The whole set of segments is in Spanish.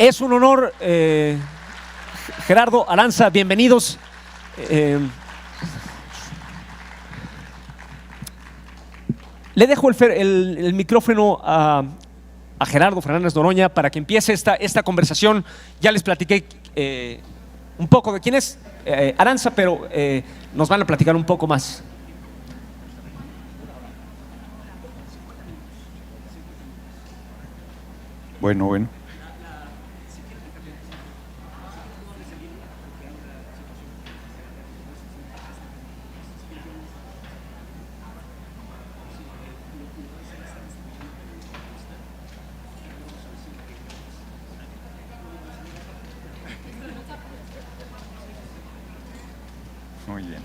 Es un honor, Gerardo, Arantza, bienvenidos. Le dejo el micrófono a Gerardo Fernández Noroña para que empiece esta conversación. Ya les platiqué un poco de quién es Arantza, pero nos van a platicar un poco más. Bueno. Muy bien.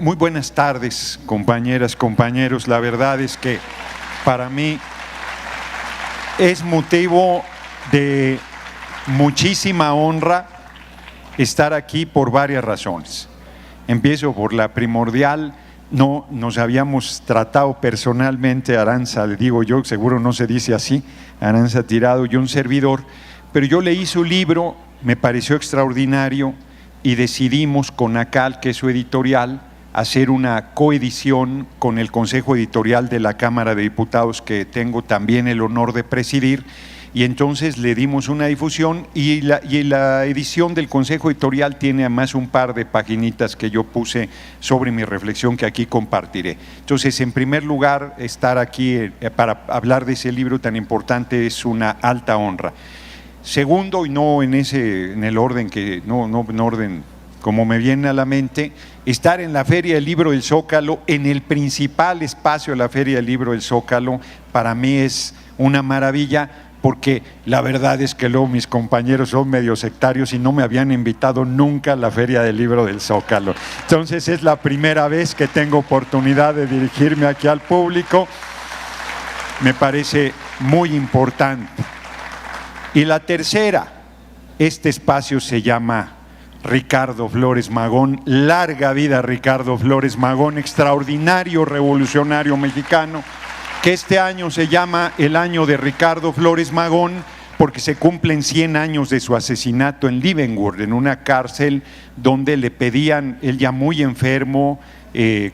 Muy buenas tardes, compañeras, compañeros. La verdad es que para mí es motivo de muchísima honra estar aquí por varias razones. Empiezo por la primordial. No nos habíamos tratado personalmente, Arantza, le digo yo, seguro no se dice así, Arantza Tirado y un servidor, pero yo leí su libro, me pareció extraordinario y decidimos con ACAL, que es su editorial, hacer una coedición con el Consejo Editorial de la Cámara de Diputados, que tengo también el honor de presidir, y entonces le dimos una difusión y la edición del Consejo Editorial tiene además un par de paginitas que yo puse sobre mi reflexión que aquí compartiré. Entonces, en primer lugar, estar aquí para hablar de ese libro tan importante es una alta honra. Segundo, y no en el orden que, no en orden como me viene a la mente, estar en la Feria del Libro del Zócalo, en el principal espacio de la Feria del Libro del Zócalo, para mí es una maravilla, porque la verdad es que luego mis compañeros son medio sectarios y no me habían invitado nunca a la Feria del Libro del Zócalo. Entonces es la primera vez que tengo oportunidad de dirigirme aquí al público. Me parece muy importante. Y la tercera, este espacio se llama Ricardo Flores Magón. Larga vida Ricardo Flores Magón, extraordinario revolucionario mexicano, que este año se llama el año de Ricardo Flores Magón porque se cumplen 100 años de su asesinato en Leavenworth, en una cárcel donde le pedían, él ya muy enfermo,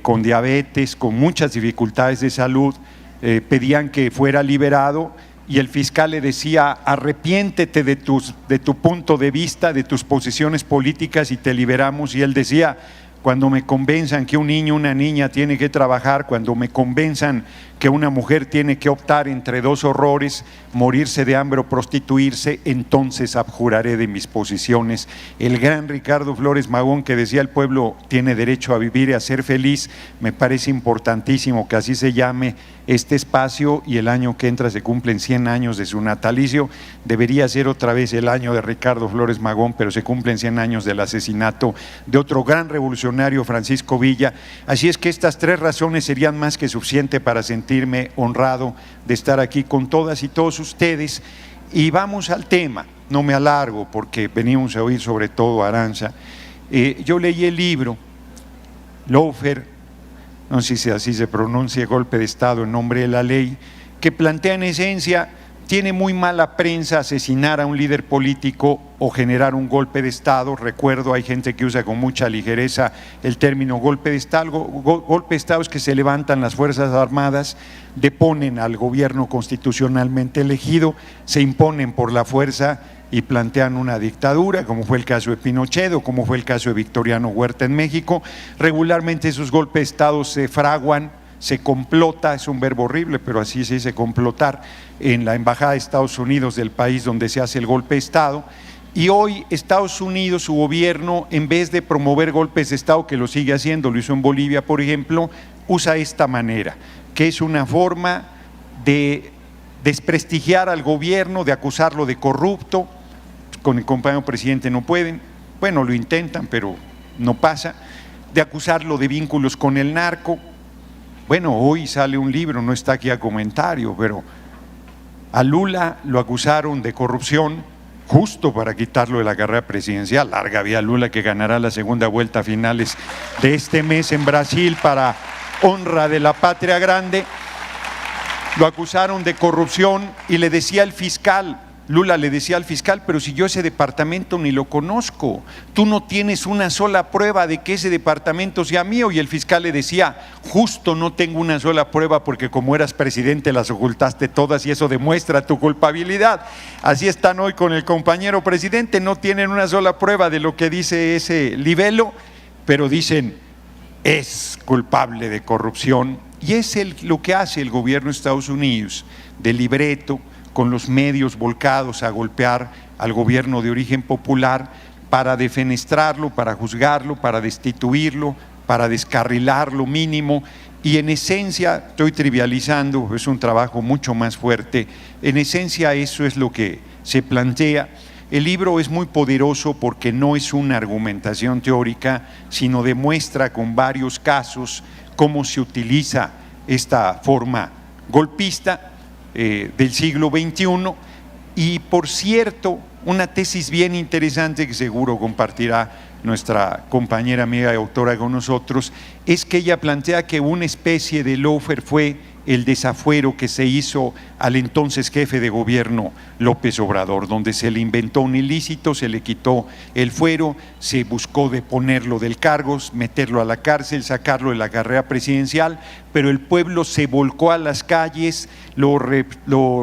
con diabetes, con muchas dificultades de salud, pedían que fuera liberado. Y el fiscal le decía: arrepiéntete de tu punto de vista, de tus posiciones políticas y te liberamos. Y él decía: cuando me convenzan que un niño o una niña tiene que trabajar, cuando me convenzan que una mujer tiene que optar entre dos horrores, morirse de hambre o prostituirse, entonces abjuraré de mis posiciones. El gran Ricardo Flores Magón, que decía: el pueblo tiene derecho a vivir y a ser feliz. Me parece importantísimo que así se llame este espacio, y el año que entra se cumplen 100 años de su natalicio. Debería ser otra vez el año de Ricardo Flores Magón, pero se cumplen 100 años del asesinato de otro gran revolucionario, Francisco Villa. Así es que estas tres razones serían más que suficiente para sentirme honrado de estar aquí con todas y todos ustedes. Y vamos al tema, no me alargo porque venimos a oír sobre todo a Arantza. Yo leí el libro Lawfare, no sé si así se pronuncia, Golpe de Estado en nombre de la ley, que plantea en esencia: tiene muy mala prensa asesinar a un líder político o generar un golpe de Estado. Recuerdo, hay gente que usa con mucha ligereza el término golpe de Estado. Golpe de Estado es que se levantan las Fuerzas Armadas, deponen al gobierno constitucionalmente elegido, se imponen por la fuerza y plantean una dictadura, como fue el caso de Pinochet o como fue el caso de Victoriano Huerta en México. Regularmente esos golpes de Estado se fraguan, se complota, es un verbo horrible, pero así se dice, complotar, en la Embajada de Estados Unidos del país donde se hace el golpe de Estado. Y hoy Estados Unidos, su gobierno, en vez de promover golpes de Estado, que lo sigue haciendo, lo hizo en Bolivia, por ejemplo, usa esta manera, que es una forma de desprestigiar al gobierno, de acusarlo de corrupto. Con el compañero presidente no pueden, bueno, lo intentan, pero no pasa. De acusarlo de vínculos con el narco. Bueno, hoy sale un libro, no está aquí a comentario, pero a Lula lo acusaron de corrupción justo para quitarlo de la carrera presidencial. Larga vida Lula, que ganará la segunda vuelta a finales de este mes en Brasil para honra de la patria grande. Lo acusaron de corrupción y le decía el fiscal: Lula le decía al fiscal, pero si yo ese departamento ni lo conozco, tú no tienes una sola prueba de que ese departamento sea mío. Y el fiscal le decía, justo no tengo una sola prueba porque como eras presidente las ocultaste todas y eso demuestra tu culpabilidad. Así están hoy con el compañero presidente, no tienen una sola prueba de lo que dice ese libelo, pero dicen, es culpable de corrupción. Y es lo que hace el gobierno de Estados Unidos, de libreto, con los medios volcados a golpear al gobierno de origen popular para defenestrarlo, para juzgarlo, para destituirlo, para descarrilarlo mínimo. Y en esencia, estoy trivializando, es un trabajo mucho más fuerte, en esencia eso es lo que se plantea. El libro es muy poderoso porque no es una argumentación teórica, sino demuestra con varios casos cómo se utiliza esta forma golpista del siglo XXI. Y por cierto, una tesis bien interesante que seguro compartirá nuestra compañera amiga y autora con nosotros, es que ella plantea que una especie de lawfare fue el desafuero que se hizo al entonces jefe de gobierno López Obrador, donde se le inventó un ilícito, se le quitó el fuero, se buscó deponerlo del cargo, meterlo a la cárcel, sacarlo de la carrera presidencial, pero el pueblo se volcó a las calles, lo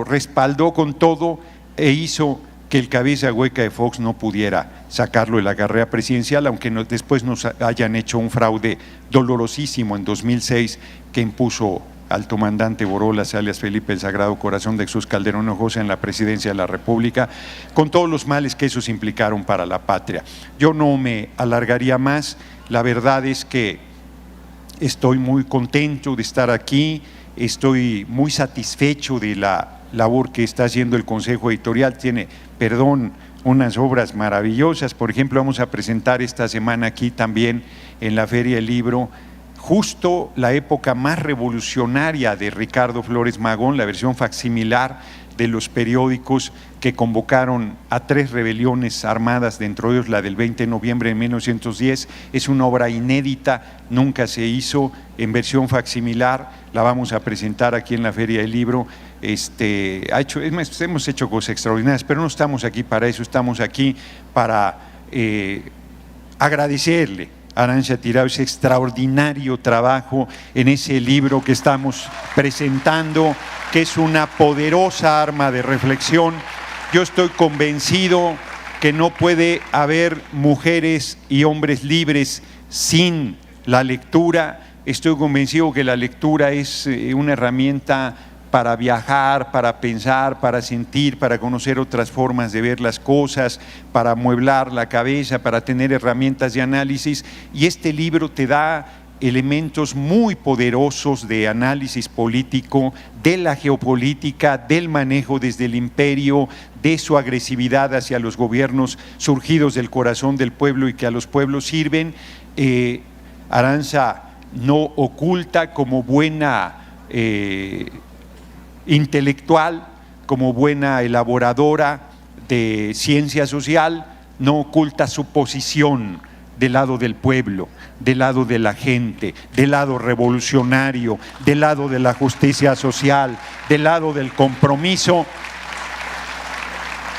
respaldó con todo e hizo que el cabeza hueca de Fox no pudiera sacarlo de la carrera presidencial, aunque después nos hayan hecho un fraude dolorosísimo en 2006 que impuso al comandante Borolas, alias Felipe el Sagrado Corazón de Jesús Calderón Hinojosa en la presidencia de la República, con todos los males que esos implicaron para la patria. Yo no me alargaría más, la verdad es que estoy muy contento de estar aquí, estoy muy satisfecho de la labor que está haciendo el Consejo Editorial, tiene, unas obras maravillosas. Por ejemplo, vamos a presentar esta semana aquí también en la Feria del Libro justo la época más revolucionaria de Ricardo Flores Magón, la versión facsimilar de los periódicos que convocaron a 3 rebeliones armadas, dentro de ellos la del 20 de noviembre de 1910, es una obra inédita, nunca se hizo en versión facsimilar, la vamos a presentar aquí en la Feria del Libro. Hemos hecho cosas extraordinarias, pero no estamos aquí para eso, estamos aquí para agradecerle a Arantxa Tirado ese extraordinario trabajo en ese libro que estamos presentando, que es una poderosa arma de reflexión. Yo estoy convencido que no puede haber mujeres y hombres libres sin la lectura. Estoy convencido que la lectura es una herramienta para viajar, para pensar, para sentir, para conocer otras formas de ver las cosas, para amueblar la cabeza, para tener herramientas de análisis. Y este libro te da elementos muy poderosos de análisis político, de la geopolítica, del manejo desde el imperio, de su agresividad hacia los gobiernos surgidos del corazón del pueblo y que a los pueblos sirven. Arantxa no oculta, como buena intelectual, como buena elaboradora de ciencia social, no oculta su posición del lado del pueblo, del lado de la gente, del lado revolucionario, del lado de la justicia social, del lado del compromiso,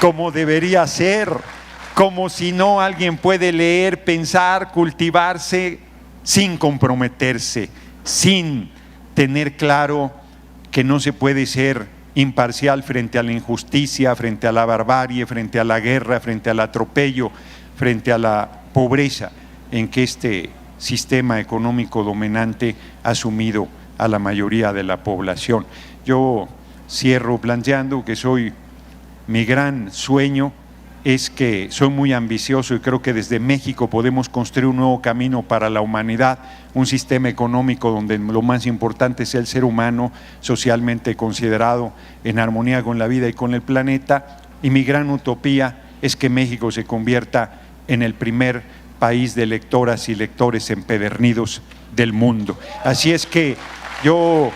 como debería ser, como si no alguien puede leer, pensar, cultivarse sin comprometerse, sin tener claro que no se puede ser imparcial frente a la injusticia, frente a la barbarie, frente a la guerra, frente al atropello, frente a la pobreza en que este sistema económico dominante ha sumido a la mayoría de la población. Yo cierro planteando que mi gran sueño es que soy muy ambicioso y creo que desde México podemos construir un nuevo camino para la humanidad, un sistema económico donde lo más importante sea el ser humano socialmente considerado en armonía con la vida y con el planeta. Y mi gran utopía es que México se convierta en el primer país de lectoras y lectores empedernidos del mundo. Así es que yo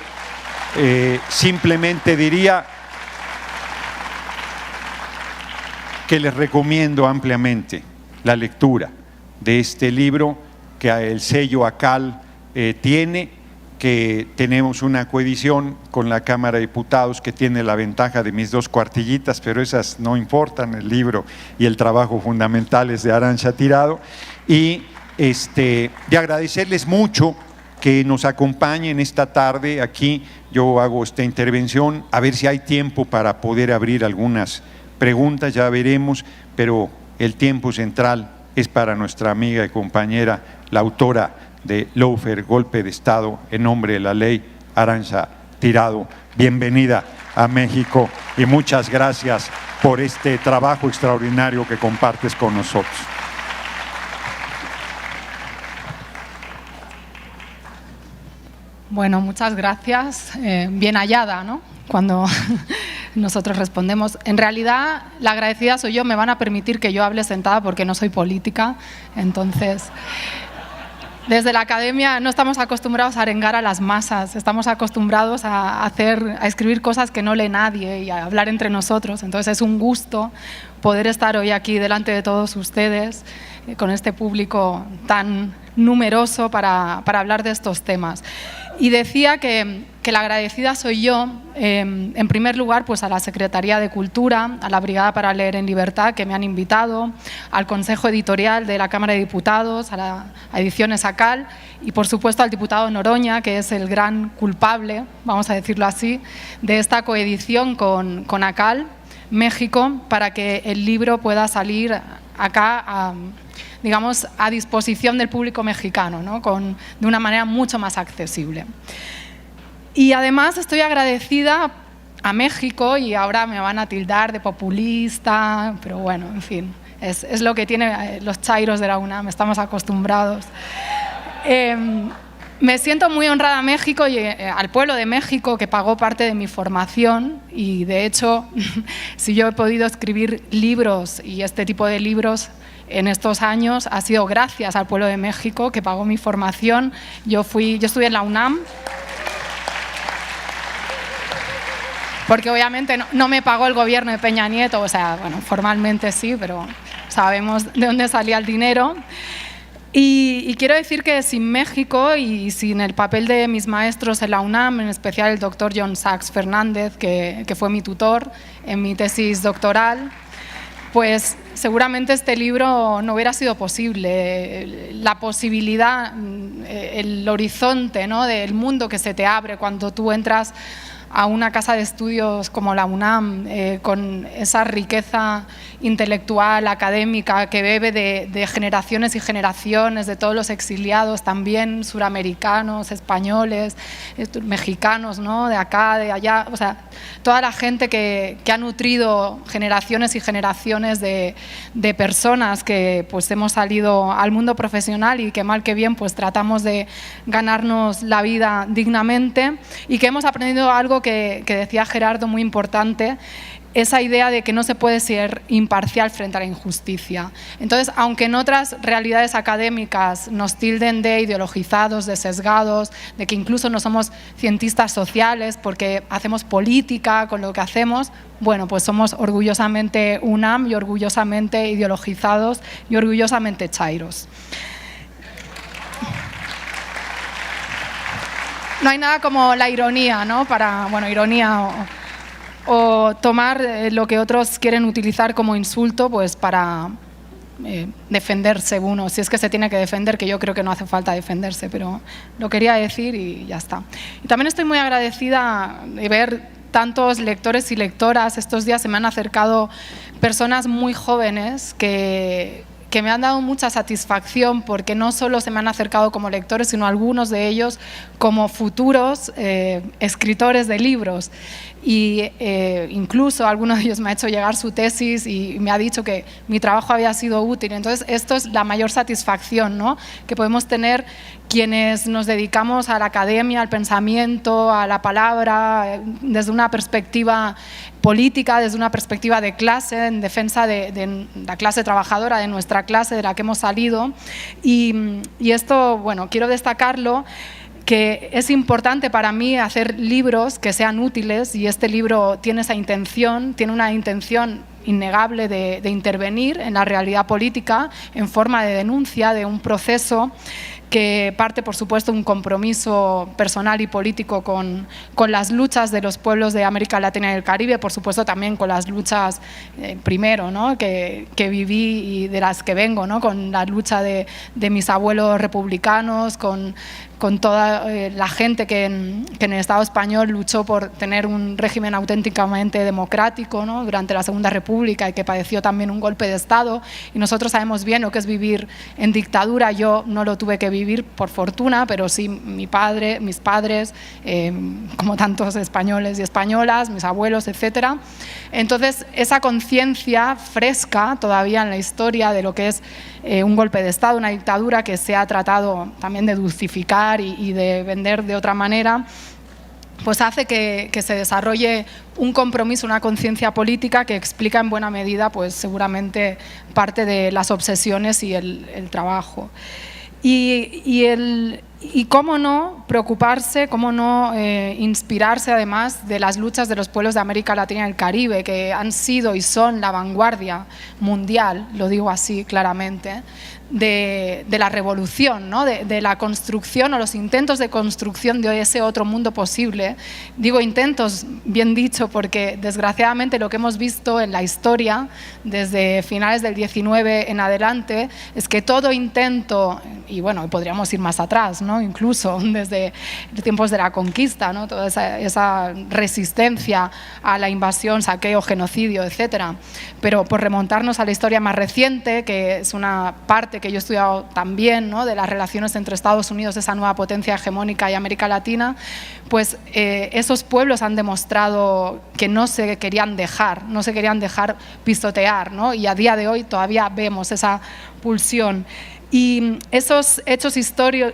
simplemente diría que les recomiendo ampliamente la lectura de este libro que el sello ACAL tiene, que tenemos una coedición con la Cámara de Diputados que tiene la ventaja de mis 2 cuartillitas, pero esas no importan, el libro y el trabajo fundamental es de Arantxa Tirado, y de agradecerles mucho que nos acompañen esta tarde aquí. Yo hago esta intervención, a ver si hay tiempo para poder abrir algunas preguntas, ya veremos, pero el tiempo central es para nuestra amiga y compañera, la autora de Lawfare, Golpe de Estado en nombre de la ley, Arantxa Tirado. Bienvenida a México y muchas gracias por este trabajo extraordinario que compartes con nosotros. Bueno, muchas gracias. Bien hallada, ¿no? Cuando nosotros respondemos. En realidad, la agradecida soy yo. Me van a permitir que yo hable sentada porque no soy política. Entonces, desde la academia no estamos acostumbrados a arengar a las masas. Estamos acostumbrados a escribir cosas que no lee nadie y a hablar entre nosotros. Entonces, es un gusto poder estar hoy aquí delante de todos ustedes, con este público tan numeroso para hablar de estos temas. Y decía que la agradecida soy yo, en primer lugar, pues a la Secretaría de Cultura, a la Brigada para Leer en Libertad, que me han invitado, al Consejo Editorial de la Cámara de Diputados, a Ediciones ACAL y, por supuesto, al diputado Noroña, que es el gran culpable, vamos a decirlo así, de esta coedición con ACAL, México, para que el libro pueda salir acá digamos, a disposición del público mexicano, ¿no? De una manera mucho más accesible. Y además estoy agradecida a México, y ahora me van a tildar de populista, pero bueno, en fin, es lo que tienen los chairos de la UNAM, estamos acostumbrados. Me siento muy honrada a México y al pueblo de México, que pagó parte de mi formación, y de hecho, si yo he podido escribir libros y este tipo de libros en estos años, ha sido gracias al pueblo de México, que pagó mi formación. Yo estudié en la UNAM, porque obviamente no me pagó el gobierno de Peña Nieto, o sea, bueno, formalmente sí, pero sabemos de dónde salía el dinero. Y quiero decir que sin México y sin el papel de mis maestros en la UNAM, en especial el doctor John Sachs Fernández, que fue mi tutor en mi tesis doctoral, pues seguramente este libro no hubiera sido posible. La posibilidad, el horizonte, ¿no?, del mundo que se te abre cuando tú entras a una casa de estudios como la UNAM, con esa riqueza intelectual, académica, que bebe de generaciones y generaciones, de todos los exiliados, también suramericanos, españoles, mexicanos, ¿no?, de acá, de allá, o sea, toda la gente que ha nutrido generaciones y generaciones de personas que pues hemos salido al mundo profesional y que mal que bien pues tratamos de ganarnos la vida dignamente, y que hemos aprendido algo que decía Gerardo, muy importante, esa idea de que no se puede ser imparcial frente a la injusticia. Entonces, aunque en otras realidades académicas nos tilden de ideologizados, de sesgados, de que incluso no somos cientistas sociales porque hacemos política con lo que hacemos, bueno, pues somos orgullosamente UNAM y orgullosamente ideologizados y orgullosamente chairos. No hay nada como la ironía, ¿no? Ironía o tomar lo que otros quieren utilizar como insulto, pues para defenderse uno, si es que se tiene que defender, que yo creo que no hace falta defenderse, pero lo quería decir y ya está. Y también estoy muy agradecida de ver tantos lectores y lectoras. Estos días se me han acercado personas muy jóvenes que me han dado mucha satisfacción, porque no solo se me han acercado como lectores, sino algunos de ellos como futuros escritores de libros. Y incluso alguno de ellos me ha hecho llegar su tesis y me ha dicho que mi trabajo había sido útil. Entonces, esto es la mayor satisfacción, ¿no?, que podemos tener quienes nos dedicamos a la academia, al pensamiento, a la palabra, desde una perspectiva política, desde una perspectiva de clase, en defensa de la clase trabajadora, de nuestra clase, de la que hemos salido. Y esto, bueno, quiero destacarlo, que es importante para mí hacer libros que sean útiles, y este libro tiene esa intención, tiene una intención innegable de intervenir en la realidad política en forma de denuncia de un proceso que parte, por supuesto, un compromiso personal y político con las luchas de los pueblos de América Latina y el Caribe, por supuesto también con las luchas, primero, ¿no?, que viví y de las que vengo, ¿no?, con la lucha de mis abuelos republicanos, con toda la gente que en el Estado español luchó por tener un régimen auténticamente democrático, ¿no?, durante la Segunda República, y que padeció también un golpe de Estado. Y nosotros sabemos bien lo que es vivir en dictadura. Yo no lo tuve que vivir, por fortuna, pero sí mi padre, mis padres, como tantos españoles y españolas, mis abuelos, etc. Entonces, esa conciencia fresca todavía en la historia de lo que es un golpe de Estado, una dictadura que se ha tratado también de dulcificar y de vender de otra manera, pues hace que se desarrolle un compromiso, una conciencia política que explica en buena medida, pues seguramente, parte de las obsesiones y el trabajo. Y cómo no preocuparse, cómo no inspirarse además de las luchas de los pueblos de América Latina y el Caribe, que han sido y son la vanguardia mundial, lo digo así claramente, de la revolución, ¿no?, de la construcción o los intentos de construcción de ese otro mundo posible. Digo intentos, bien dicho, porque desgraciadamente lo que hemos visto en la historia desde finales del 19 en adelante es que todo intento, y bueno, podríamos ir más atrás, ¿no?, incluso desde tiempos de la conquista, ¿no?, toda esa resistencia a la invasión, saqueo, genocidio, etcétera. Pero por remontarnos a la historia más reciente, que es una parte que yo he estudiado también, ¿no?, de las relaciones entre Estados Unidos, esa nueva potencia hegemónica, y América Latina, pues esos pueblos han demostrado que no se querían dejar pisotear, ¿no?, y a día de hoy todavía vemos esa pulsión. Y esos hechos históricos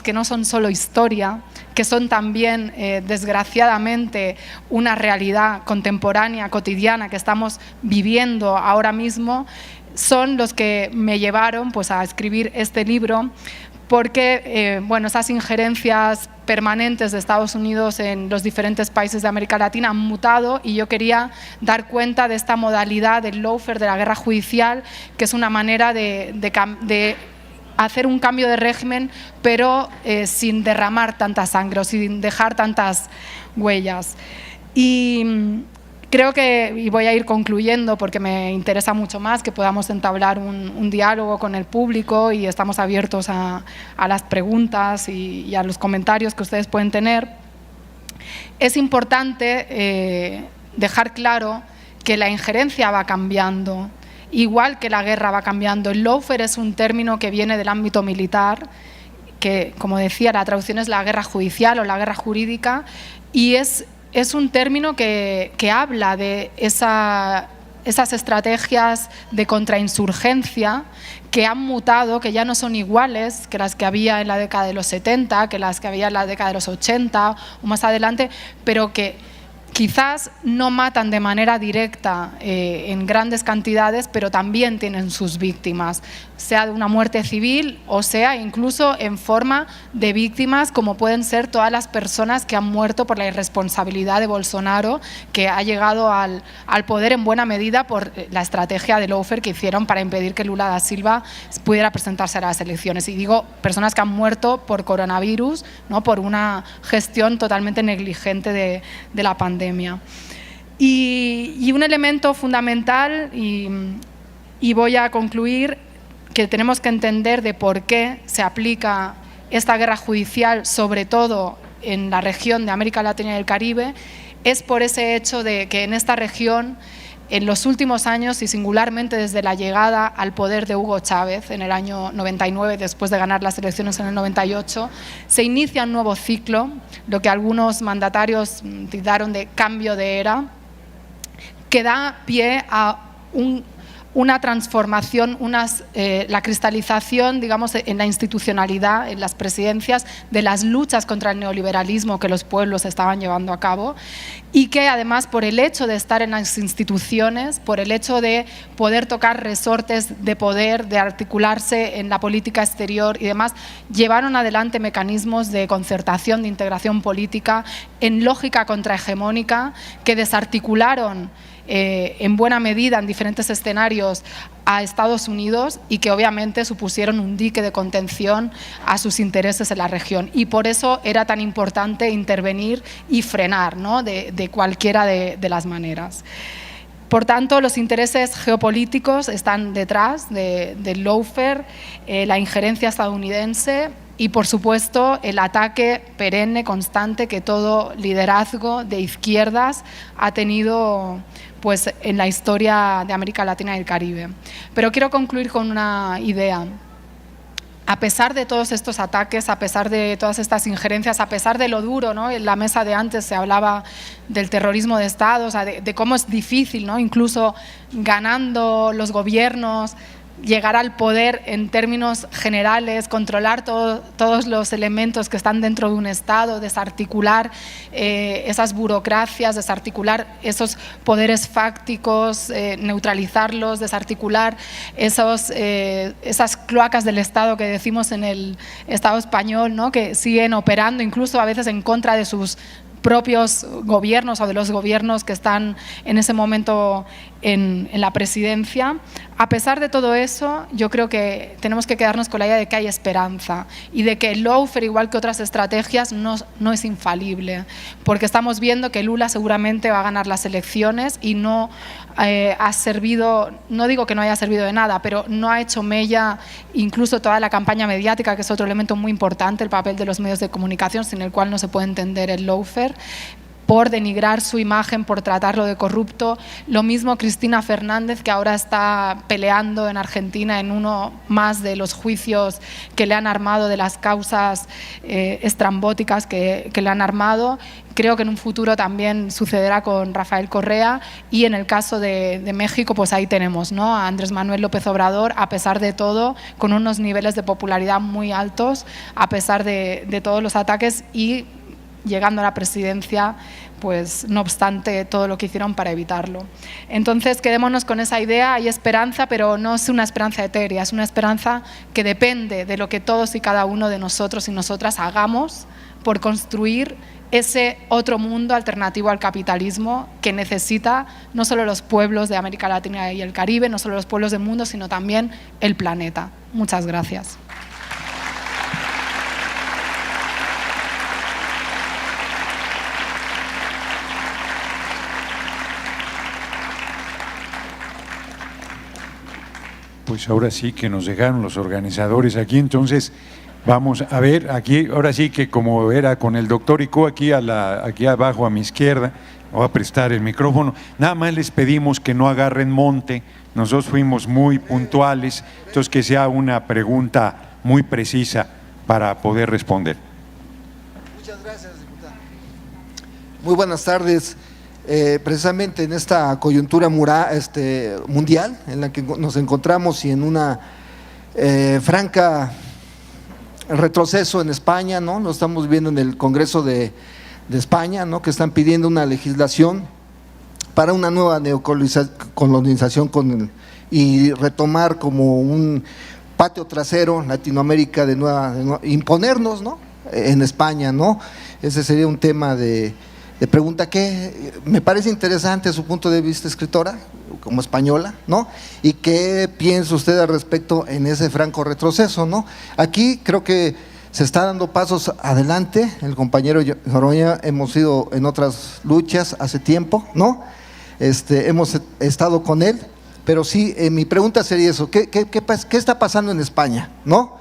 que no son solo historia, que son también, desgraciadamente, una realidad contemporánea, cotidiana, que estamos viviendo ahora mismo, son los que me llevaron, pues, a escribir este libro, porque bueno, esas injerencias permanentes de Estados Unidos en los diferentes países de América Latina han mutado, y yo quería dar cuenta de esta modalidad del lawfare, de la guerra judicial, que es una manera de hacer un cambio de régimen, pero sin derramar tanta sangre o sin dejar tantas huellas. Y creo que, y voy a ir concluyendo porque me interesa mucho más que podamos entablar un diálogo con el público, y estamos abiertos a las preguntas y a los comentarios que ustedes pueden tener. Es importante dejar claro que la injerencia va cambiando, igual que la guerra va cambiando. El lawfare es un término que viene del ámbito militar, que, como decía, la traducción es la guerra judicial o la guerra jurídica, y es un término que habla de esas estrategias de contrainsurgencia que han mutado, que ya no son iguales que las que había en la década de los 70, que las que había en la década de los 80 o más adelante, pero que quizás no matan de manera directa en grandes cantidades, pero también tienen sus víctimas, sea de una muerte civil o sea incluso en forma de víctimas, como pueden ser todas las personas que han muerto por la irresponsabilidad de Bolsonaro, que ha llegado al poder en buena medida por la estrategia de lawfare que hicieron para impedir que Lula da Silva pudiera presentarse a las elecciones. Y digo personas que han muerto por coronavirus, ¿no?, por una gestión totalmente negligente de la pandemia. Y un elemento fundamental, y voy a concluir, que tenemos que entender de por qué se aplica esta guerra judicial, sobre todo en la región de América Latina y el Caribe, es por ese hecho de que en esta región, en los últimos años, y singularmente desde la llegada al poder de Hugo Chávez en el año 99, después de ganar las elecciones en el 98, se inicia un nuevo ciclo, lo que algunos mandatarios titularon de cambio de era, que da pie a una transformación, la cristalización, digamos, en la institucionalidad, en las presidencias, de las luchas contra el neoliberalismo que los pueblos estaban llevando a cabo, y que además, por el hecho de estar en las instituciones, por el hecho de poder tocar resortes de poder, de articularse en la política exterior y demás, llevaron adelante mecanismos de concertación, de integración política en lógica contrahegemónica, que desarticularon en buena medida en diferentes escenarios a Estados Unidos y que obviamente supusieron un dique de contención a sus intereses en la región. Y por eso era tan importante intervenir y frenar, ¿no?, de cualquiera de las maneras. Por tanto, los intereses geopolíticos están detrás del lawfare, la injerencia estadounidense y, por supuesto, el ataque perenne, constante, que todo liderazgo de izquierdas ha tenido pues, en la historia de América Latina y el Caribe. Pero quiero concluir con una idea. A pesar de todos estos ataques, a pesar de todas estas injerencias, a pesar de lo duro, ¿no? En la mesa de antes se hablaba del terrorismo de Estado, o sea, de cómo es difícil, ¿no?, incluso ganando los gobiernos, llegar al poder en términos generales, controlar todos los elementos que están dentro de un Estado, desarticular esas burocracias, desarticular esos poderes fácticos, neutralizarlos, desarticular esas cloacas del Estado que decimos en el Estado español, ¿no?, que siguen operando incluso a veces en contra de sus propios gobiernos o de los gobiernos que están en ese momento en la presidencia. A pesar de todo eso, yo creo que tenemos que quedarnos con la idea de que hay esperanza y de que el lawfare, igual que otras estrategias, no es infalible, porque estamos viendo que Lula seguramente va a ganar las elecciones y no ha servido, no digo que no haya servido de nada, pero no ha hecho mella incluso toda la campaña mediática, que es otro elemento muy importante, el papel de los medios de comunicación, sin el cual no se puede entender el lawfare, por denigrar su imagen, por tratarlo de corrupto. Lo mismo Cristina Fernández, que ahora está peleando en Argentina en uno más de los juicios que le han armado, de las causas estrambóticas que le han armado. Creo que en un futuro también sucederá con Rafael Correa, y en el caso de México, pues ahí tenemos, ¿no?, a Andrés Manuel López Obrador, a pesar de todo, con unos niveles de popularidad muy altos, a pesar de todos los ataques, y llegando a la presidencia, pues no obstante todo lo que hicieron para evitarlo. Entonces, quedémonos con esa idea. Hay esperanza, pero no es una esperanza etérea, es una esperanza que depende de lo que todos y cada uno de nosotros y nosotras hagamos por construir ese otro mundo alternativo al capitalismo que necesita no solo los pueblos de América Latina y el Caribe, no solo los pueblos del mundo, sino también el planeta. Muchas gracias. Pues ahora sí que nos dejaron los organizadores aquí, entonces vamos a ver, aquí ahora sí que como era con el doctor Icó, aquí abajo a mi izquierda, voy a prestar el micrófono, nada más les pedimos que no agarren monte, nosotros fuimos muy puntuales, entonces que sea una pregunta muy precisa para poder responder. Muchas gracias, diputada. Muy buenas tardes. Precisamente en esta coyuntura mundial en la que nos encontramos y en una franca retroceso en España, ¿no? Lo estamos viendo en el Congreso de España, ¿no?, que están pidiendo una legislación para una nueva neocolonización y retomar como un patio trasero Latinoamérica de nueva imponernos, ¿no?, en España, ¿no? Ese sería un tema de pregunta que me parece interesante su punto de vista, escritora, como española, ¿no? Y qué piensa usted al respecto en ese franco retroceso, ¿no? Aquí creo que se está dando pasos adelante, el compañero Noroña, hemos ido en otras luchas hace tiempo, ¿no? Hemos estado con él, pero sí, mi pregunta sería eso, ¿qué está pasando en España, ¿no?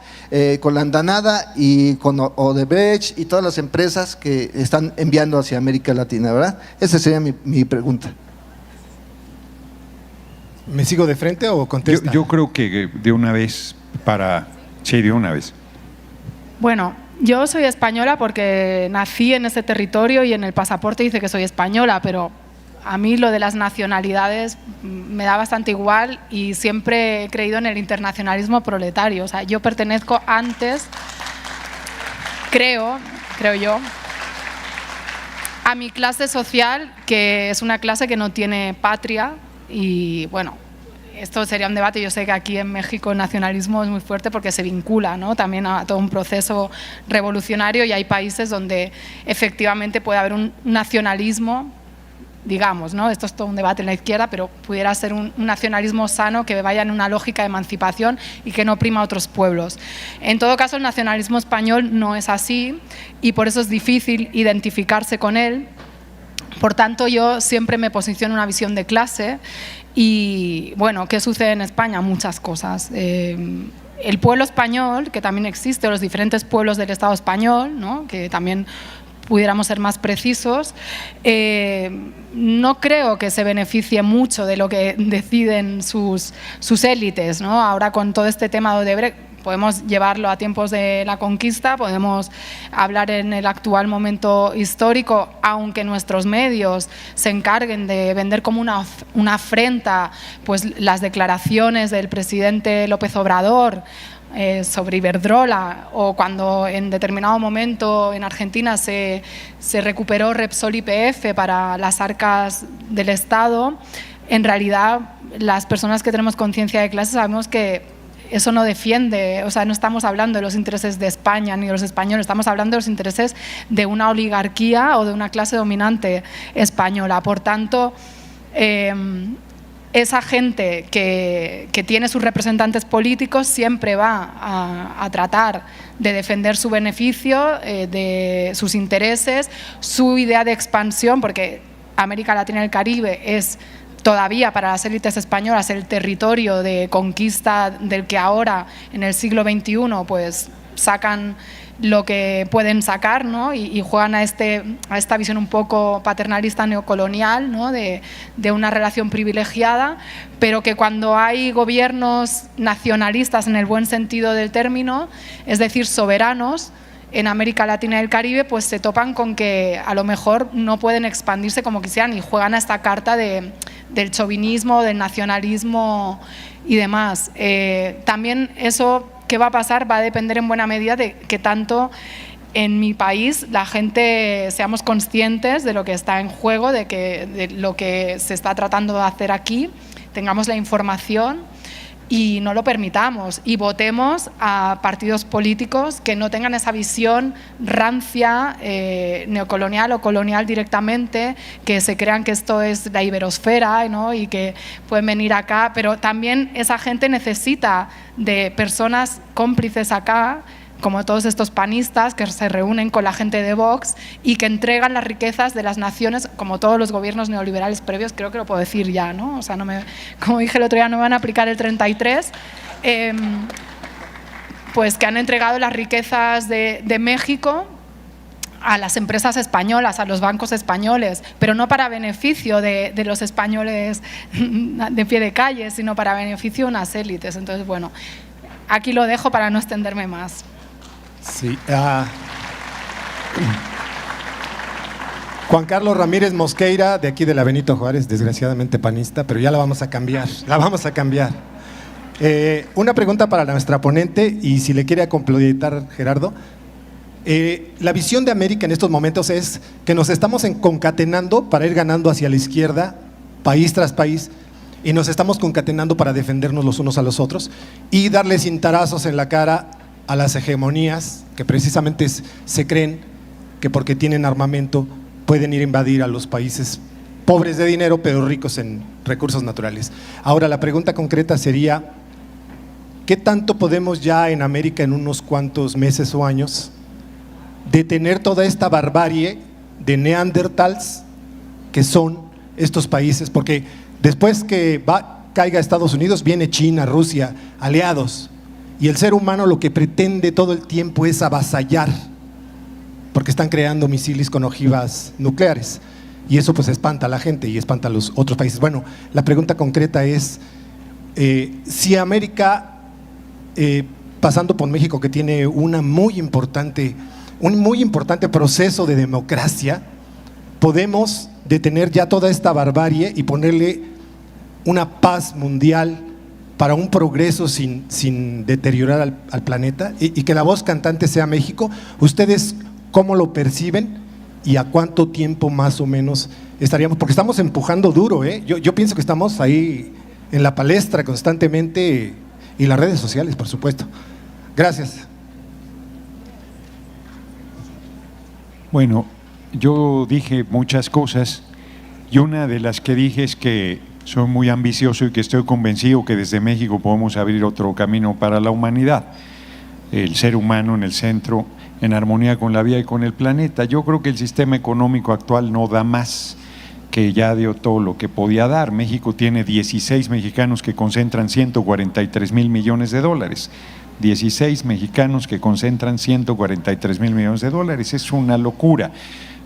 Con la andanada y con Odebrecht y todas las empresas que están enviando hacia América Latina, ¿verdad? Esa sería mi pregunta. ¿Me sigo de frente o contesta? Yo creo que de una vez sí, de una vez. Bueno, yo soy española porque nací en ese territorio y en el pasaporte dice que soy española, pero a mí lo de las nacionalidades me da bastante igual y siempre he creído en el internacionalismo proletario. O sea, yo pertenezco antes, creo yo, a mi clase social, que es una clase que no tiene patria. Y bueno, esto sería un debate. Yo sé que aquí en México el nacionalismo es muy fuerte porque se vincula, ¿no?, también a todo un proceso revolucionario, y hay países donde efectivamente puede haber un nacionalismo digamos, ¿no? Esto es todo un debate en la izquierda, pero pudiera ser un nacionalismo sano que vaya en una lógica de emancipación y que no oprima a otros pueblos. En todo caso, el nacionalismo español no es así y por eso es difícil identificarse con él. Por tanto, yo siempre me posiciono en una visión de clase y, bueno, ¿qué sucede en España? Muchas cosas. El pueblo español, que también existe, los diferentes pueblos del Estado español, ¿no? Que también pudiéramos ser más precisos, no creo que se beneficie mucho de lo que deciden sus élites, ¿no? Ahora con todo este tema de Odebrecht, podemos llevarlo a tiempos de la conquista, podemos hablar en el actual momento histórico, aunque nuestros medios se encarguen de vender como una afrenta pues, las declaraciones del presidente López Obrador sobre Iberdrola, o cuando en determinado momento en Argentina se recuperó Repsol YPF para las arcas del Estado. En realidad, las personas que tenemos conciencia de clase sabemos que eso no defiende, o sea, no estamos hablando de los intereses de España ni de los españoles, estamos hablando de los intereses de una oligarquía o de una clase dominante española. Por tanto, esa gente que tiene sus representantes políticos siempre va a tratar de defender su beneficio, de sus intereses, su idea de expansión, porque América Latina y el Caribe es todavía para las élites españolas el territorio de conquista del que ahora en el siglo XXI pues sacan lo que pueden sacar, ¿no? y juegan a esta visión un poco paternalista neocolonial, ¿no? de una relación privilegiada, pero que cuando hay gobiernos nacionalistas en el buen sentido del término, es decir, soberanos, en América Latina y el Caribe, pues se topan con que a lo mejor no pueden expandirse como quisieran y juegan a esta carta del chauvinismo, del nacionalismo y demás. También eso que va a pasar va a depender en buena medida de que tanto en mi país la gente seamos conscientes de lo que está en juego, de lo que se está tratando de hacer aquí, tengamos la información y no lo permitamos y votemos a partidos políticos que no tengan esa visión rancia, neocolonial o colonial directamente, que se crean que esto es la iberosfera, ¿no? Y que pueden venir acá, pero también esa gente necesita de personas cómplices acá, como todos estos panistas que se reúnen con la gente de Vox y que entregan las riquezas de las naciones, como todos los gobiernos neoliberales previos, creo que lo puedo decir ya, ¿no? O sea, como dije el otro día, no me van a aplicar el 33, pues que han entregado las riquezas de México a las empresas españolas, a los bancos españoles, pero no para beneficio de los españoles de pie de calle, sino para beneficio de unas élites. Entonces, bueno, aquí lo dejo para no extenderme más. Sí. Juan Carlos Ramírez Mosqueira, de aquí de la Benito Juárez, desgraciadamente panista, pero ya la vamos a cambiar, una pregunta para nuestra ponente, y si le quiere complementar Gerardo. La visión de América en estos momentos es que nos estamos concatenando para ir ganando hacia la izquierda, país tras país, y nos estamos concatenando para defendernos los unos a los otros y darle cintarazos en la cara a las hegemonías que precisamente se creen que porque tienen armamento pueden ir a invadir a los países pobres de dinero pero ricos en recursos naturales. Ahora la pregunta concreta sería, ¿qué tanto podemos ya en América en unos cuantos meses o años detener toda esta barbarie de neandertals que son estos países? Porque después que caiga Estados Unidos viene China, Rusia, aliados. Y el ser humano lo que pretende todo el tiempo es avasallar, porque están creando misiles con ojivas nucleares. Y eso pues espanta a la gente y espanta a los otros países. Bueno, la pregunta concreta es, si América, pasando por México, que tiene un muy importante proceso de democracia, podemos detener ya toda esta barbarie y ponerle una paz mundial para un progreso sin deteriorar al planeta, y que la voz cantante sea México. ¿Ustedes cómo lo perciben y a cuánto tiempo más o menos estaríamos? Porque estamos empujando duro, yo pienso que estamos ahí en la palestra constantemente, y las redes sociales, por supuesto. Gracias. Bueno, yo dije muchas cosas Y una de las que dije es que soy muy ambicioso y que estoy convencido que desde México podemos abrir otro camino para la humanidad. El ser humano en el centro, en armonía con la vida y con el planeta. Yo creo que el sistema económico actual no da más, que ya dio todo lo que podía dar. México tiene 16 mexicanos que concentran 143,000 millones de dólares. 16 mexicanos que concentran 143,000 millones de dólares. Es una locura.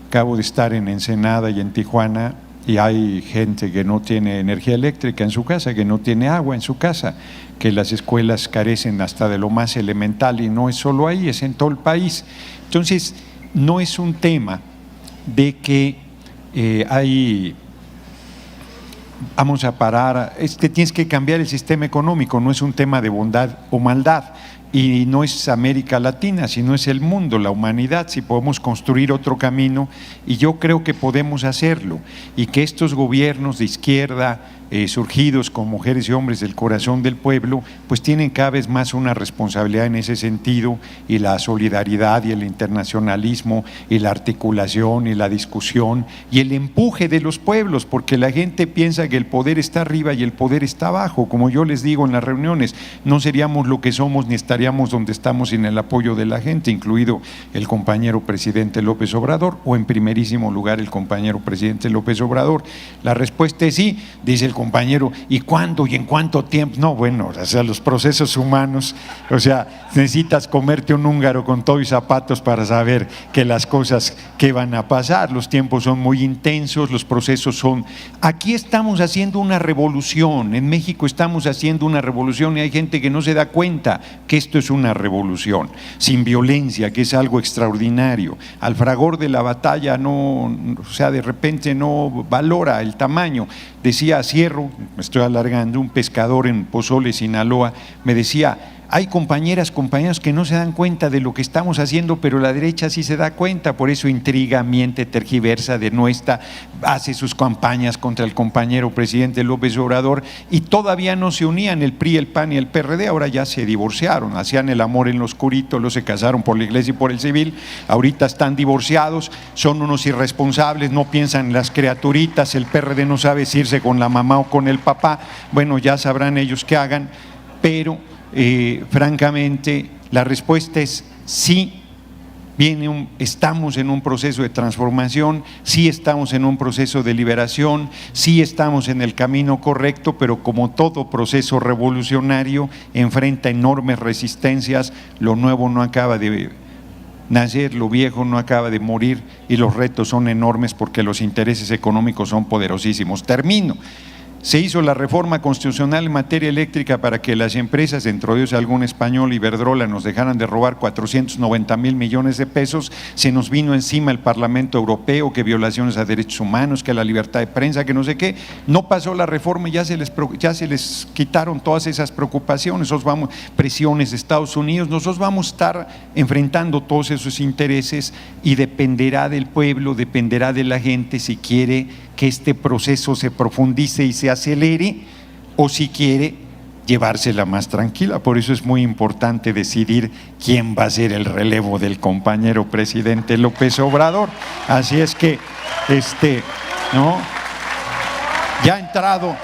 Acabo de estar en Ensenada y en Tijuana y hay gente que no tiene energía eléctrica en su casa, que no tiene agua en su casa, que las escuelas carecen hasta de lo más elemental, y no es solo ahí, es en todo el país. Entonces, no es un tema de que vamos a parar, tienes que cambiar el sistema económico, no es un tema de bondad o maldad. Y no es América Latina, sino es el mundo, la humanidad, si podemos construir otro camino, y yo creo que podemos hacerlo, y que estos gobiernos de izquierda, surgidos con mujeres y hombres del corazón del pueblo, pues tienen cada vez más una responsabilidad en ese sentido, y la solidaridad y el internacionalismo y la articulación y la discusión y el empuje de los pueblos, porque la gente piensa que el poder está arriba y el poder está abajo. Como yo les digo en las reuniones, no seríamos lo que somos ni estaríamos donde estamos sin el apoyo de la gente, incluido el compañero presidente López Obrador, o en primerísimo lugar el compañero presidente López Obrador. La respuesta es sí, dice el compañero. ¿Y cuándo y en cuánto tiempo? No, bueno, o sea, los procesos humanos, o sea, necesitas comerte un húngaro con todo y zapatos para saber que las cosas que van a pasar. Los tiempos son muy intensos, los procesos son… Aquí estamos haciendo una revolución, en México estamos haciendo una revolución, y hay gente que no se da cuenta que esto es una revolución, sin violencia, que es algo extraordinario. Al fragor de la batalla no, o sea, de repente no valora el tamaño. Decía, cierro, me estoy alargando, un pescador en Pozole, Sinaloa, me decía: hay compañeros que no se dan cuenta de lo que estamos haciendo, pero la derecha sí se da cuenta, por eso intriga, miente, tergiversa, denuestra, hace sus campañas contra el compañero presidente López Obrador, y todavía no se unían el PRI, el PAN y el PRD, ahora ya se divorciaron, hacían el amor en lo oscurito, luego se casaron por la iglesia y por el civil, ahorita están divorciados, son unos irresponsables, no piensan en las criaturitas, el PRD no sabe si irse con la mamá o con el papá, bueno, ya sabrán ellos qué hagan, pero… francamente, la respuesta es sí. Estamos en un proceso de transformación, sí estamos en un proceso de liberación, sí estamos en el camino correcto, pero como todo proceso revolucionario enfrenta enormes resistencias. Lo nuevo no acaba de nacer, lo viejo no acaba de morir, y los retos son enormes porque los intereses económicos son poderosísimos. Termino. Se hizo la reforma constitucional en materia eléctrica para que las empresas, entre ellos algún español, Iberdrola, nos dejaran de robar 490,000 millones de pesos. Se nos vino encima el Parlamento Europeo, que violaciones a derechos humanos, que la libertad de prensa, que no sé qué. No pasó la reforma y ya se les quitaron todas esas preocupaciones. Presiones de Estados Unidos. Nosotros vamos a estar enfrentando todos esos intereses, y dependerá del pueblo, dependerá de la gente si quiere que este proceso se profundice y se acelere, o si quiere llevársela más tranquila. Por eso es muy importante decidir quién va a ser el relevo del compañero presidente López Obrador. Así es que, ¿no? Ya ha entrado,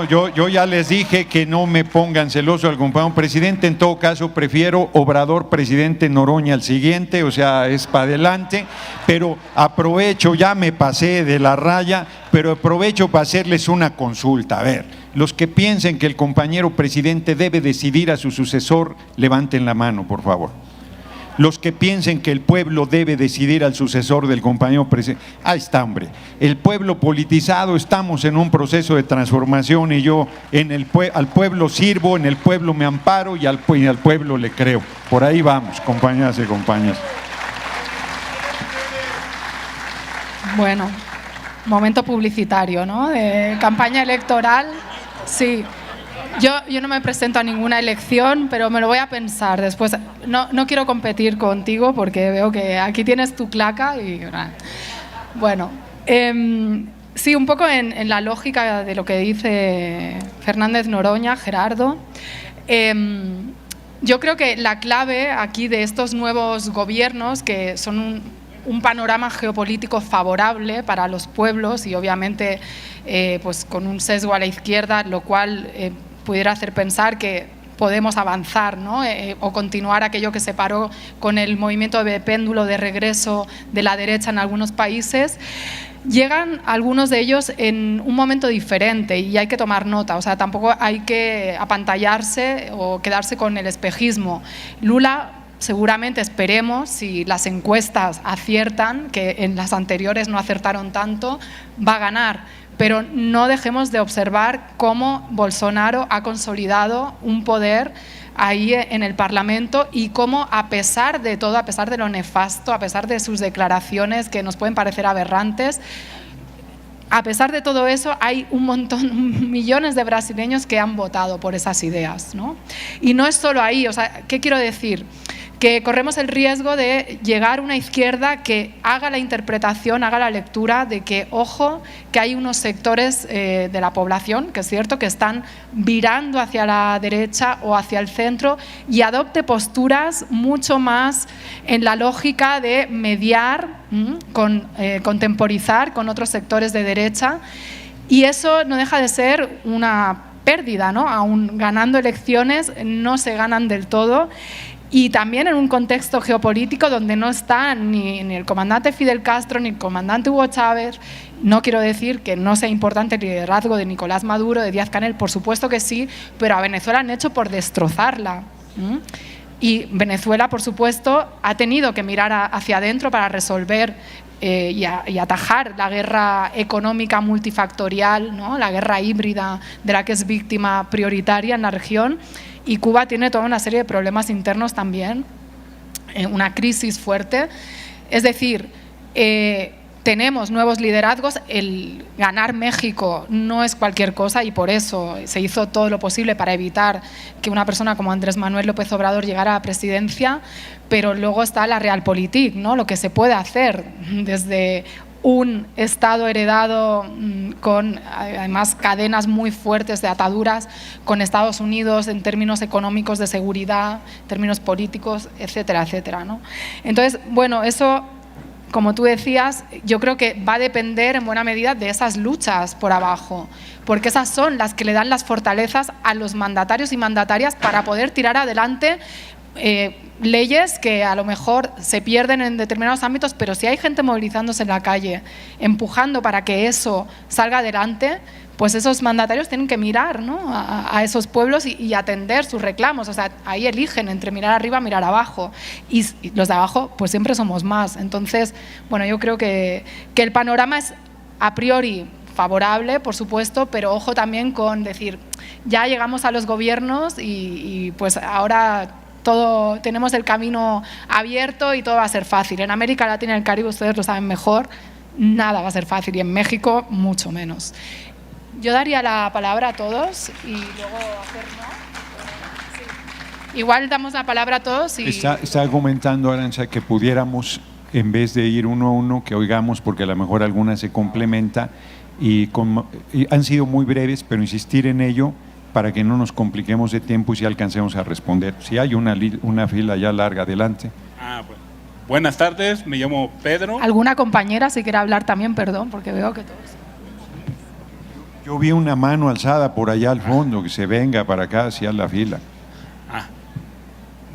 yo ya les dije que no me pongan celoso al compañero presidente. En todo caso, prefiero Obrador, presidente, Noroña al siguiente, o sea, es para adelante, pero aprovecho, ya me pasé de la raya, pero aprovecho para hacerles una consulta. A ver, los que piensen que el compañero presidente debe decidir a su sucesor, levanten la mano, por favor. Los que piensen que el pueblo debe decidir al sucesor del compañero presidente, ahí está, hombre, el pueblo politizado, estamos en un proceso de transformación, y yo al pueblo sirvo, en el pueblo me amparo, y al pueblo le creo. Por ahí vamos, compañeras y compañeros. Bueno, momento publicitario, ¿no? De campaña electoral, sí. Yo no me presento a ninguna elección, pero me lo voy a pensar después. No quiero competir contigo porque veo que aquí tienes tu claca y… Bueno, sí, un poco en la lógica de lo que dice Fernández Noroña, Gerardo. Yo creo que la clave aquí de estos nuevos gobiernos, que son un panorama geopolítico favorable para los pueblos y obviamente pues con un sesgo a la izquierda, lo cual pudiera hacer pensar que podemos avanzar, ¿no? O continuar aquello que se paró con el movimiento de péndulo de regreso de la derecha en algunos países. Llegan algunos de ellos en un momento diferente y hay que tomar nota, o sea, tampoco hay que apantallarse o quedarse con el espejismo. Lula, seguramente, esperemos, si las encuestas aciertan, que en las anteriores no acertaron tanto, va a ganar. Pero no dejemos de observar cómo Bolsonaro ha consolidado un poder ahí en el Parlamento y cómo, a pesar de todo, a pesar de lo nefasto, a pesar de sus declaraciones que nos pueden parecer aberrantes, a pesar de todo eso, hay un montón, millones de brasileños que han votado por esas ideas, ¿no? Y no es solo ahí, o sea, ¿qué quiero decir? Que corremos el riesgo de llegar a una izquierda que haga la interpretación, haga la lectura de que, ojo, que hay unos sectores de la población, que es cierto, que están virando hacia la derecha o hacia el centro y adopte posturas mucho más en la lógica de mediar, contemporizar con otros sectores de derecha, y eso no deja de ser una pérdida, ¿no? Aún ganando elecciones no se ganan del todo. Y también en un contexto geopolítico donde no está ni el comandante Fidel Castro ni el comandante Hugo Chávez. No quiero decir que no sea importante el liderazgo de Nicolás Maduro, de Díaz-Canel, por supuesto que sí, pero a Venezuela han hecho por destrozarla. Y Venezuela, por supuesto, ha tenido que mirar hacia adentro para resolver y atajar la guerra económica multifactorial, ¿no? La guerra híbrida de la que es víctima prioritaria en la región. Y Cuba tiene toda una serie de problemas internos también, una crisis fuerte. Es decir, tenemos nuevos liderazgos, el ganar México no es cualquier cosa y por eso se hizo todo lo posible para evitar que una persona como Andrés Manuel López Obrador llegara a la presidencia, pero luego está la realpolitik, ¿no? Lo que se puede hacer desde un Estado heredado con además cadenas muy fuertes de ataduras con Estados Unidos en términos económicos, de seguridad, en términos políticos, etcétera, etcétera, ¿no? Entonces, bueno, eso, como tú decías, yo creo que va a depender en buena medida de esas luchas por abajo, porque esas son las que le dan las fortalezas a los mandatarios y mandatarias para poder tirar adelante leyes que a lo mejor se pierden en determinados ámbitos, pero si hay gente movilizándose en la calle, empujando para que eso salga adelante, pues esos mandatarios tienen que mirar, ¿no? a esos pueblos y atender sus reclamos. O sea, ahí eligen entre mirar arriba y mirar abajo. Y los de abajo, pues siempre somos más. Entonces, bueno, yo creo que el panorama es a priori favorable, por supuesto, pero ojo también con decir, ya llegamos a los gobiernos y pues ahora todo, tenemos el camino abierto y todo va a ser fácil. En América Latina y el Caribe, ustedes lo saben mejor, nada va a ser fácil, y en México mucho menos. Yo daría la palabra a todos y luego hacer, ¿no? Sí. Igual damos la palabra a todos y... Está comentando, Arantxa, que pudiéramos, en vez de ir uno a uno, que oigamos, porque a lo mejor alguna se complementa, y han sido muy breves, pero insistir en ello para que no nos compliquemos de tiempo y si alcancemos a responder. Si hay una fila ya larga, adelante. Bueno. Buenas tardes, me llamo Pedro. ¿Alguna compañera si quiere hablar también? Perdón, porque veo que todos... Yo vi una mano alzada por allá al fondo, que se venga para acá hacia la fila.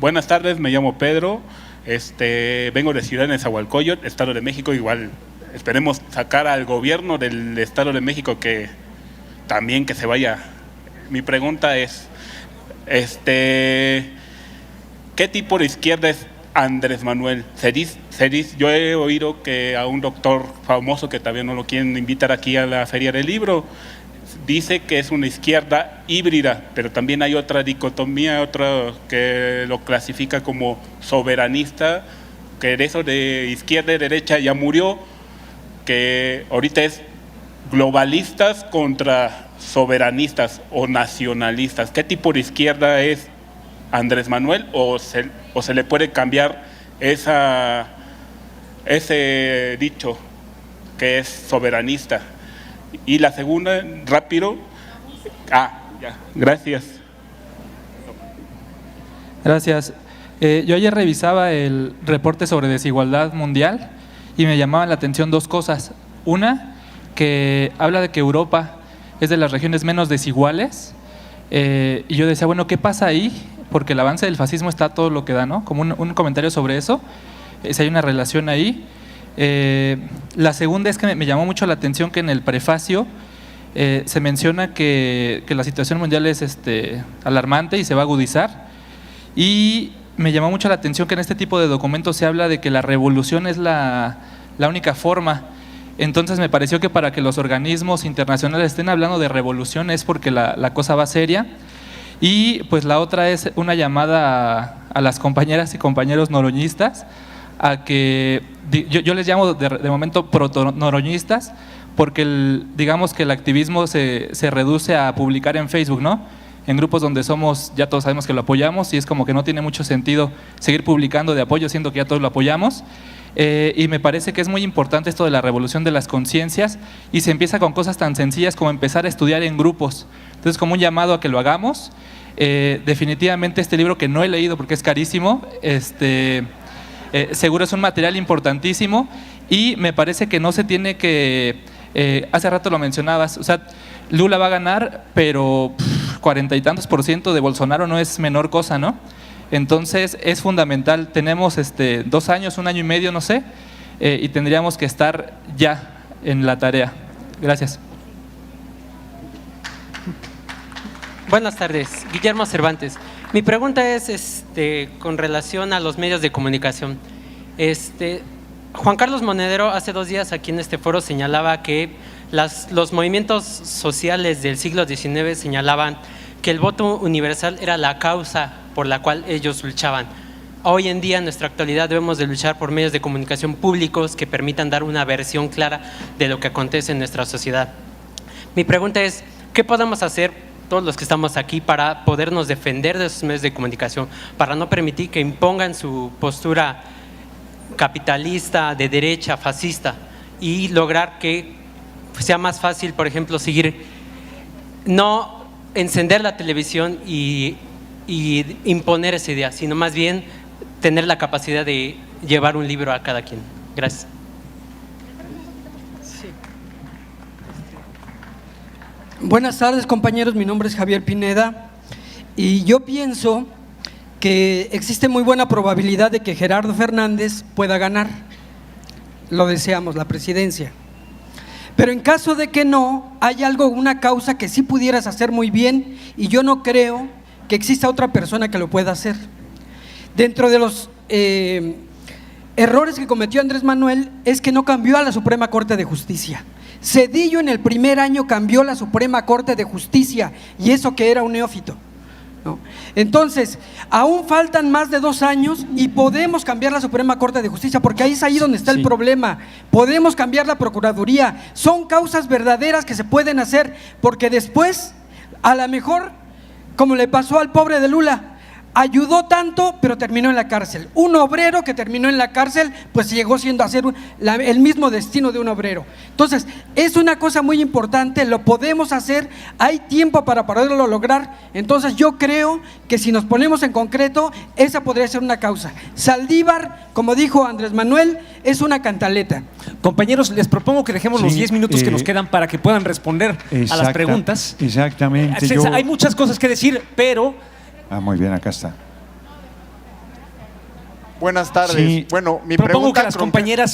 Buenas tardes, me llamo Pedro, vengo de Ciudad Nezahualcóyotl, Estado de México. Igual esperemos sacar al gobierno del Estado de México que también que se vaya. Mi pregunta es, ¿qué tipo de izquierda es Andrés Manuel? Yo he oído que a un doctor famoso, que también no lo quieren invitar aquí a la Feria del Libro, dice que es una izquierda híbrida, pero también hay otra dicotomía, otra que lo clasifica como soberanista, que de eso de izquierda y derecha ya murió, que ahorita es globalistas contra soberanistas o nacionalistas. ¿Qué tipo de izquierda es Andrés Manuel, o se le puede cambiar ese dicho que es soberanista? Y la segunda, rápido. Ya, gracias. Gracias. Yo ayer revisaba el reporte sobre desigualdad mundial y me llamaban la atención dos cosas. Una, que habla de que Europa es de las regiones menos desiguales, y yo decía, bueno, ¿qué pasa ahí? Porque el avance del fascismo está todo lo que da, ¿no? Como un comentario sobre eso, si hay una relación ahí. La segunda es que me llamó mucho la atención que en el prefacio se menciona que la situación mundial es alarmante y se va a agudizar, y me llamó mucho la atención que en este tipo de documentos se habla de que la revolución es la única forma. Entonces me pareció que para que los organismos internacionales estén hablando de revolución es porque la cosa va seria. Y pues la otra es una llamada a las compañeras y compañeros noroñistas a que, yo les llamo de momento proto-noroñistas, porque digamos que el activismo se reduce a publicar en Facebook, ¿no? En grupos donde ya todos sabemos que lo apoyamos, y es como que no tiene mucho sentido seguir publicando de apoyo, siendo que ya todos lo apoyamos. Y me parece que es muy importante esto de la revolución de las conciencias, y se empieza con cosas tan sencillas como empezar a estudiar en grupos. Entonces, como un llamado a que lo hagamos. Definitivamente este libro, que no he leído porque es carísimo, seguro es un material importantísimo, y me parece que no se tiene que, hace rato lo mencionabas, o sea, Lula va a ganar, pero 40 y tantos % de Bolsonaro no es menor cosa, ¿no? Entonces es fundamental. Tenemos 2 años, 1 año y medio, no sé, y tendríamos que estar ya en la tarea. Gracias. Buenas tardes, Guillermo Cervantes. Mi pregunta es con relación a los medios de comunicación. Juan Carlos Monedero hace 2 días aquí en este foro señalaba que los movimientos sociales del siglo XIX señalaban que el voto universal era la causa por la cual ellos luchaban. Hoy en día, en nuestra actualidad, debemos de luchar por medios de comunicación públicos que permitan dar una versión clara de lo que acontece en nuestra sociedad. Mi pregunta es, ¿qué podemos hacer todos los que estamos aquí para podernos defender de esos medios de comunicación, para no permitir que impongan su postura capitalista, de derecha, fascista, y lograr que sea más fácil, por ejemplo, no encender la televisión y imponer esa idea, sino más bien tener la capacidad de llevar un libro a cada quien? Gracias. Sí. Buenas tardes, compañeros, mi nombre es Javier Pineda, y yo pienso que existe muy buena probabilidad de que Gerardo Fernández pueda ganar. Lo deseamos, la presidencia. Pero en caso de que no, hay una causa que sí pudieras hacer muy bien, y yo no creo que exista otra persona que lo pueda hacer. Dentro de los errores que cometió Andrés Manuel es que no cambió a la Suprema Corte de Justicia. Zedillo en el primer año cambió la Suprema Corte de Justicia, y eso que era un neófito, ¿no? Entonces, aún faltan más de 2 años y podemos cambiar la Suprema Corte de Justicia, porque ahí es donde está el problema. Podemos cambiar la Procuraduría. Son causas verdaderas que se pueden hacer, porque después, a lo mejor, como le pasó al pobre de Lula, ayudó tanto, pero terminó en la cárcel. Un obrero que terminó en la cárcel, pues llegó siendo a ser el mismo destino de un obrero. Entonces, es una cosa muy importante, lo podemos hacer, hay tiempo para poderlo lograr. Entonces, yo creo que si nos ponemos en concreto, esa podría ser una causa. Saldívar, como dijo Andrés Manuel, es una cantaleta. Compañeros, les propongo que dejemos los 10 minutos que nos quedan para que puedan responder a las preguntas. Exactamente. Hay muchas cosas que decir, pero… muy bien, acá está. Buenas tardes. Sí. Bueno, mi propongo pregunta… que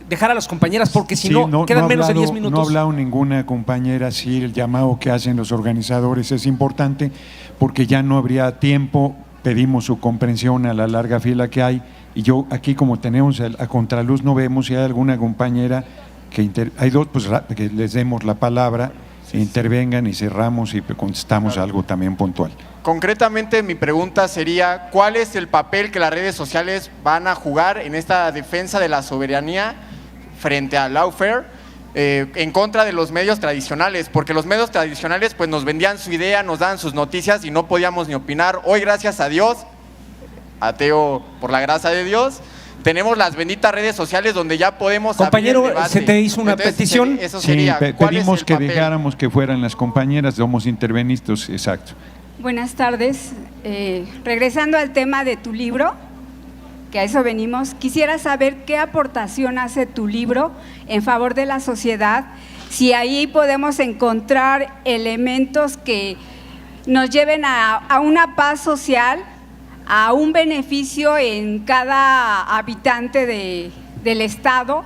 dejar a las compañeras, porque si no quedan menos de 10 minutos. No ha hablado ninguna compañera. Sí, el llamado que hacen los organizadores es importante, porque ya no habría tiempo. Pedimos su comprensión a la larga fila que hay, y yo aquí, como tenemos a contraluz, no vemos si hay alguna compañera hay 2, pues que les demos la palabra, intervengan y cerramos y contestamos algo también puntual. Concretamente, mi pregunta sería, ¿cuál es el papel que las redes sociales van a jugar en esta defensa de la soberanía frente al lawfare, en contra de los medios tradicionales? Porque los medios tradicionales pues nos vendían su idea, nos daban sus noticias y no podíamos ni opinar. Hoy, gracias a Dios, ateo por la gracia de Dios, tenemos las benditas redes sociales donde ya podemos… Compañero, se te hizo una petición. Eso sería, sí, pedimos que dejáramos que fueran las compañeras, somos intervenistas, exacto. Buenas tardes. Regresando al tema de tu libro, que a eso venimos, quisiera saber qué aportación hace tu libro en favor de la sociedad, si ahí podemos encontrar elementos que nos lleven a una paz social, a un beneficio en cada habitante del Estado.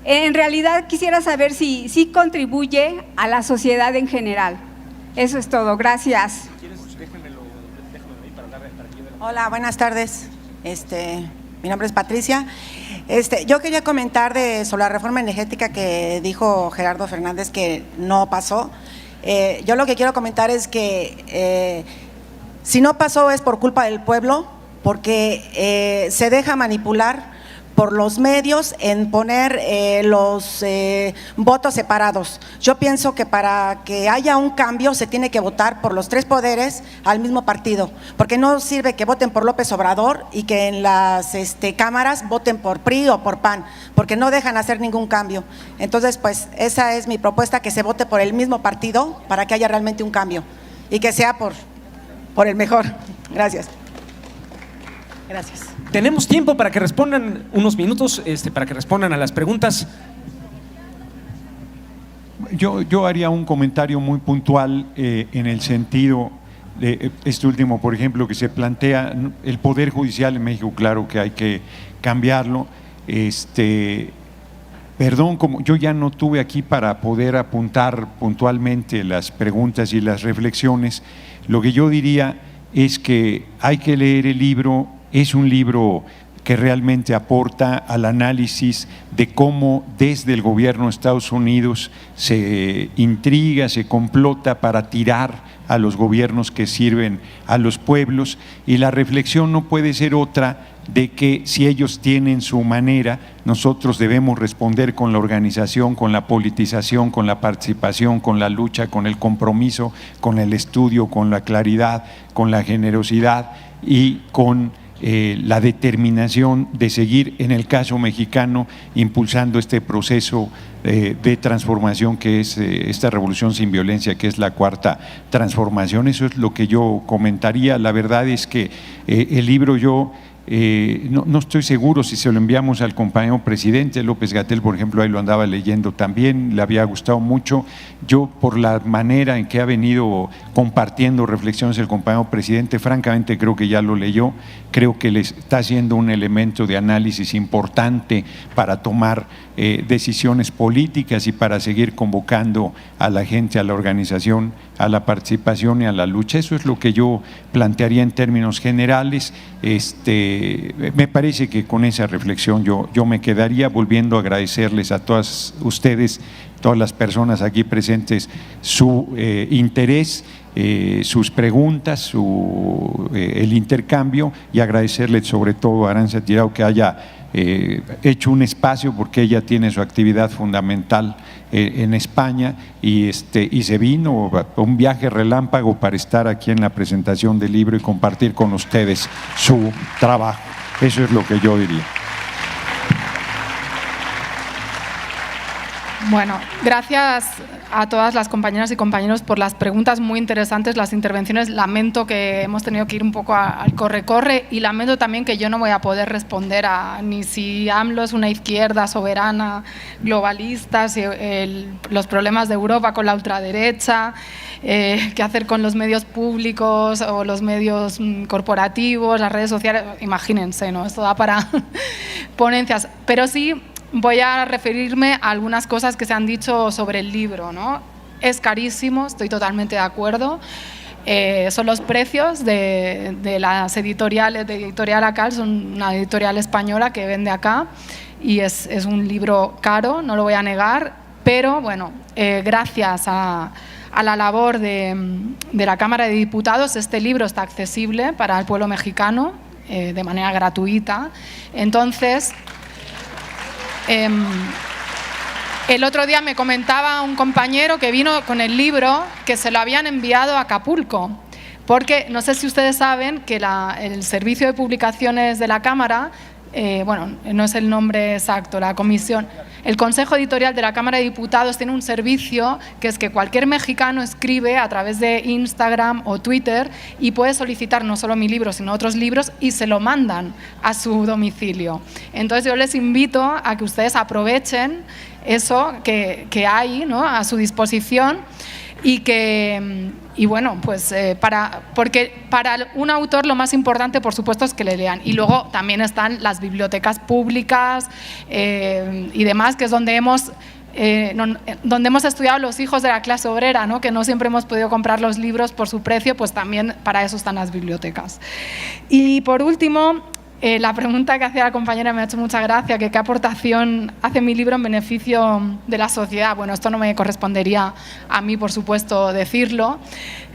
En realidad quisiera saber si contribuye a la sociedad en general. Eso es todo, gracias. Hola, buenas tardes. Mi nombre es Patricia. Yo quería comentar sobre la reforma energética que dijo Gerardo Fernández que no pasó. Yo lo que quiero comentar es que si no pasó es por culpa del pueblo, porque se deja manipular por los medios en poner los votos separados. Yo pienso que para que haya un cambio se tiene que votar por los tres poderes al mismo partido, porque no sirve que voten por López Obrador y que en las cámaras voten por PRI o por PAN, porque no dejan hacer ningún cambio. Entonces, pues esa es mi propuesta, que se vote por el mismo partido para que haya realmente un cambio y que sea por el mejor. Gracias. Gracias. Tenemos tiempo para que respondan unos minutos, para que respondan a las preguntas. Yo haría un comentario muy puntual en el sentido de este último, por ejemplo, que se plantea el Poder Judicial en México. Claro que hay que cambiarlo. Perdón, como yo ya no tuve aquí para poder apuntar puntualmente las preguntas y las reflexiones, lo que yo diría es que hay que leer el libro. Es un libro que realmente aporta al análisis de cómo desde el gobierno de Estados Unidos se intriga, se complota para tirar a los gobiernos que sirven a los pueblos, y la reflexión no puede ser otra de que si ellos tienen su manera, nosotros debemos responder con la organización, con la politización, con la participación, con la lucha, con el compromiso, con el estudio, con la claridad, con la generosidad y con la determinación de seguir, en el caso mexicano, impulsando este proceso de transformación que es esta revolución sin violencia, que es la cuarta transformación. Eso es lo que yo comentaría. La verdad es que el libro no estoy seguro si se lo enviamos al compañero presidente López-Gatell, por ejemplo, ahí lo andaba leyendo también, le había gustado mucho. Yo, por la manera en que ha venido compartiendo reflexiones el compañero presidente, francamente creo que ya lo leyó, creo que le está haciendo un elemento de análisis importante para tomar decisiones políticas y para seguir convocando a la gente, a la organización, a la participación y a la lucha. Eso es lo que yo plantearía en términos generales. Me parece que con esa reflexión yo me quedaría, volviendo a agradecerles a todas ustedes, todas las personas aquí presentes, su interés, sus preguntas, el intercambio, y agradecerles sobre todo a Arantxa Tirado que haya hecho un espacio, porque ella tiene su actividad fundamental en España y se vino a un viaje relámpago para estar aquí en la presentación del libro y compartir con ustedes su trabajo. Eso es lo que yo diría. Bueno, gracias a todas las compañeras y compañeros por las preguntas muy interesantes, las intervenciones. Lamento que hemos tenido que ir un poco al corre-corre, y lamento también que yo no voy a poder responder ni si AMLO es una izquierda soberana, globalista, si los problemas de Europa con la ultraderecha, qué hacer con los medios públicos o los medios corporativos, las redes sociales. Imagínense, ¿no? Esto da para ponencias, pero sí voy a referirme a algunas cosas que se han dicho sobre el libro, ¿no? Es carísimo, estoy totalmente de acuerdo. Son los precios de las editoriales, de Editorial ACAL, son una editorial española que vende acá, y es un libro caro, no lo voy a negar, pero bueno, gracias a la labor de la Cámara de Diputados, este libro está accesible para el pueblo mexicano de manera gratuita. Entonces, el otro día me comentaba un compañero que vino con el libro que se lo habían enviado a Acapulco, porque no sé si ustedes saben que el servicio de publicaciones de la Cámara bueno, no es el nombre exacto, la comisión, el Consejo Editorial de la Cámara de Diputados tiene un servicio que es que cualquier mexicano escribe a través de Instagram o Twitter y puede solicitar no solo mi libro, sino otros libros y se lo mandan a su domicilio. Entonces yo les invito a que ustedes aprovechen eso que hay, ¿no?, a su disposición y bueno, pues porque para un autor lo más importante, por supuesto, es que le lean. Y luego también están las bibliotecas públicas y demás, que es donde hemos estudiado los hijos de la clase obrera, ¿no?, que no siempre hemos podido comprar los libros por su precio, pues también para eso están las bibliotecas. Y por último, la pregunta que hacía la compañera me ha hecho mucha gracia, que qué aportación hace mi libro en beneficio de la sociedad. Bueno, esto no me correspondería a mí, por supuesto, decirlo.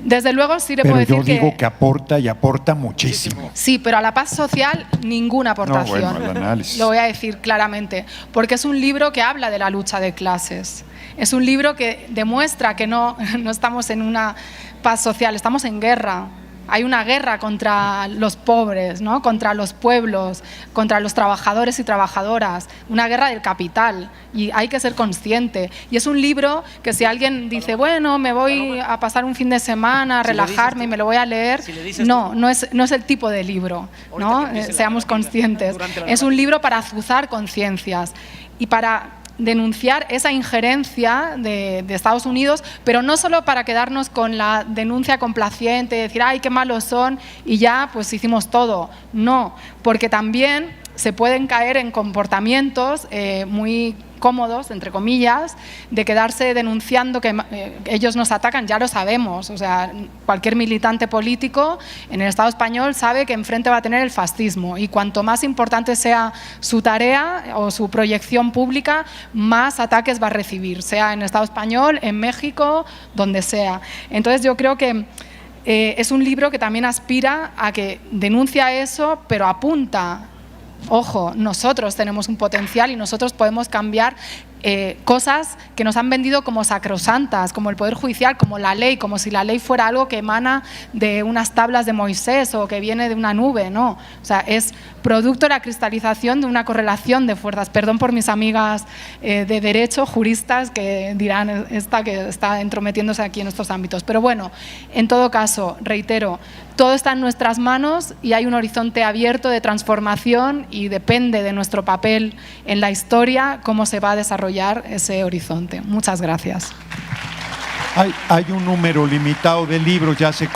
Desde luego sí le puedo decir que... Pero yo digo que aporta y aporta muchísimo. Sí, pero a la paz social ninguna aportación. No, bueno, el análisis. Lo voy a decir claramente, porque es un libro que habla de la lucha de clases. Es un libro que demuestra que no estamos en una paz social, estamos en guerra. Hay una guerra contra los pobres, ¿no?, contra los pueblos, contra los trabajadores y trabajadoras, una guerra del capital, y hay que ser consciente. Y es un libro que si alguien dice, bueno, me voy a pasar un fin de semana, a relajarme y me lo voy a leer, no es el tipo de libro, ¿no? Seamos conscientes. Es un libro para azuzar conciencias y para denunciar esa injerencia de Estados Unidos, pero no solo para quedarnos con la denuncia complaciente, decir, ay, qué malos son, y ya pues hicimos todo. No, porque también se pueden caer en comportamientos muy cómodos, entre comillas, de quedarse denunciando que ellos nos atacan, ya lo sabemos. O sea, cualquier militante político en el Estado español sabe que enfrente va a tener el fascismo, y cuanto más importante sea su tarea o su proyección pública, más ataques va a recibir, sea en el Estado español, en México, donde sea. Entonces yo creo que es un libro que también aspira a que denuncia eso, pero apunta. Ojo, nosotros tenemos un potencial y nosotros podemos cambiar cosas que nos han vendido como sacrosantas, como el Poder Judicial, como la ley, como si la ley fuera algo que emana de unas tablas de Moisés o que viene de una nube, no. O sea, es producto de la cristalización de una correlación de fuerzas. Perdón por mis amigas de derecho, juristas, que dirán que está entrometiéndose aquí en estos ámbitos. Pero bueno, en todo caso, reitero, todo está en nuestras manos y hay un horizonte abierto de transformación y depende de nuestro papel en la historia cómo se va a desarrollar ese horizonte. Muchas gracias. Hay un número limitado de libros, ya se